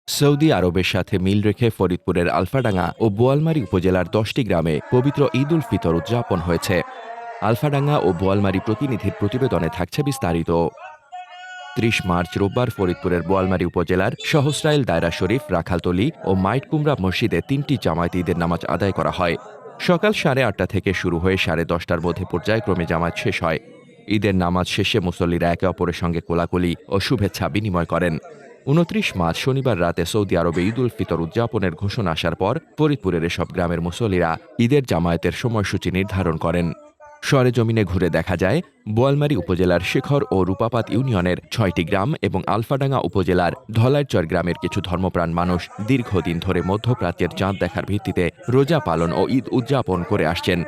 Saudi আরবের সাথে মিল রেখে ফরিদপুরের আলফাডাঙ্গা ও বোয়ালমারী উপজেলার 10টি গ্রামে পবিত্র ঈদ উল ফিতর উদযাপন হয়েছে। আলফাডাঙ্গা ও বোয়ালমারী প্রতিনিধির প্রতিবেদনে থাকছে বিস্তারিত। ৩০ মার্চ রোববার ফরিদপুরের বোয়ালমারী উপজেলার সহস্রাইল দায়রা শরীফ, রাখালতলী ও মাইটকুমরা মসজিদে 3টি জামায়াত ঈদের নামাজ আদায় করা হয়। সকাল 8:30 থেকে শুরু হয়ে 10:30টার মধ্যে পর্যায়ক্রমে জামায়াত শেষ হয়। ঈদের নামাজ শেষে মুসল্লিরা একে অপরের সঙ্গে কোলাকুলি ও শুভেচ্ছা বিনিময় করেন। ২৯ মার্চ শনিবার রাতে সৌদি আরবে ঈদ উল ফিতর উদযাপনের ঘোষণা আসার পর ফরিদপুরের এসব গ্রামের মুসল্লিরা ঈদের জামায়াতের সময়সূচি নির্ধারণ করেন। সরেজমিনে ঘুরে দেখা যায়, বোয়ালমারী উপজেলার শেখর ও রূপাপাত ইউনিয়নের 6টি গ্রাম এবং আলফাডাঙ্গা উপজেলার ধলাইরচর গ্রামের কিছু ধর্মপ্রাণ মানুষ দীর্ঘদিন ধরে মধ্যপ্রাচ্যের চাঁদ দেখার ভিত্তিতে রোজা পালন ও ঈদ উদযাপন করে আসছেন।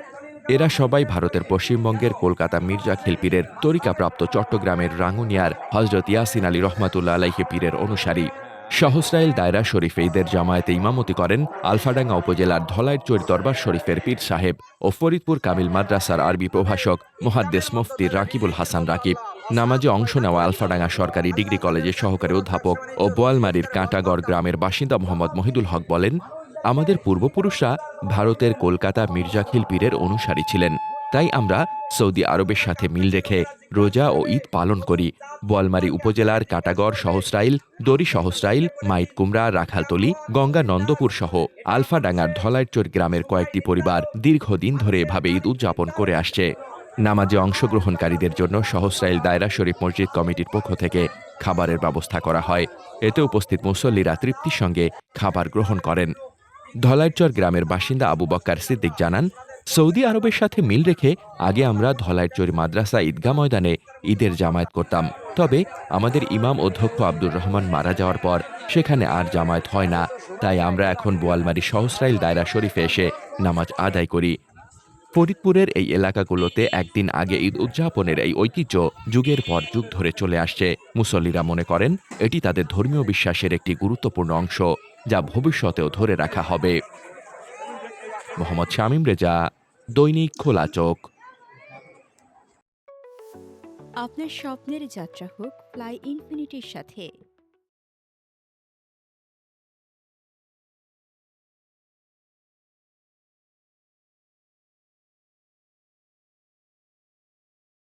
এরা সবাই ভারতের পশ্চিমবঙ্গের কলকাতা মির্জা খিলপীরের তরিকাপ্রাপ্ত চট্টগ্রামের রাঙ্গুনিয়ার হজরত ইয়াসিন আলী রহমাতুল্লাহ আলাইহি পীরের অনুসারী। সহস্রাইল দায়রা শরীফে ঈদের জামায়াতে ইমামতি করেন আলফাডাঙ্গা উপজেলার ধলাইরচর দরবার শরীফের পীর সাহেব ও ফরিদপুর কামিল মাদ্রাসার আরবি প্রভাষক মুহাদ্দিস মুফতি রাকিবুল হাসান রাকিব। নামাজে অংশ নেওয়া আলফাডাঙ্গা সরকারি ডিগ্রি কলেজের সহকারী অধ্যাপক ও বোয়ালমারীর কাঁটাগড় গ্রামের বাসিন্দা মোহাম্মদ মহিদুল হক বলেন, আমাদের পূর্বপুরুষরা ভারতের কলকাতা মির্জা খিলপীরের অনুসারী ছিলেন, তাই আমরা সৌদি আরবের সাথে মিল রেখে রোজা ও ঈদ পালন করি। বোয়ালমারী উপজেলার কাটাগড়, সহস্রাইল, দড়ি সহস্রাইল, মাইটকুমরা, রাখালতলী, গঙ্গা নন্দপুর সহ আলফাডাঙ্গার ধলাইরচর গ্রামের কয়েকটি পরিবার দীর্ঘদিন ধরে এভাবে ঈদ উদযাপন করে আসছে। নামাজে অংশগ্রহণকারীদের জন্য সহস্রাইল দায়রা শরীফ মসজিদ কমিটির পক্ষ থেকে খাবারের ব্যবস্থা করা হয়। এতে উপস্থিত মুসল্লিরা তৃপ্তির সঙ্গে খাবার গ্রহণ করেন। ধলাইরচর গ্রামের বাসিন্দা আবু বক্কর সিদ্দিক জানান, সৌদি আরবের সাথে মিল রেখে আগে আমরা ধলাইরচর মাদ্রাসা ঈদগাহ ময়দানে ঈদের জামায়াত করতাম। তবে আমাদের ইমাম অধ্যক্ষ আব্দুর রহমান মারা যাওয়ার পর সেখানে আর জামায়াত হয় না, তাই আমরা এখন বোয়ালমারী সহস্রাইল দায়রা শরীফে এসে নামাজ আদায় করি। ফরিদপুরের এই এলাকাগুলোতে একদিন আগে ঈদ উদযাপনের এই ঐতিহ্য যুগের পর যুগ ধরে চলে আসছে। মুসল্লিরা মনে করেন এটি তাদের ধর্মীয় বিশ্বাসের একটি গুরুত্বপূর্ণ অংশ, যা ভবিষ্যতেও ধরে রাখা হবে। মোহাম্মদ শামীম রেজা, দৈনিক খোলা চোখ। আপনার স্বপ্নের যাত্রা হোক ফ্লাই ইনফিনিটির সাথে।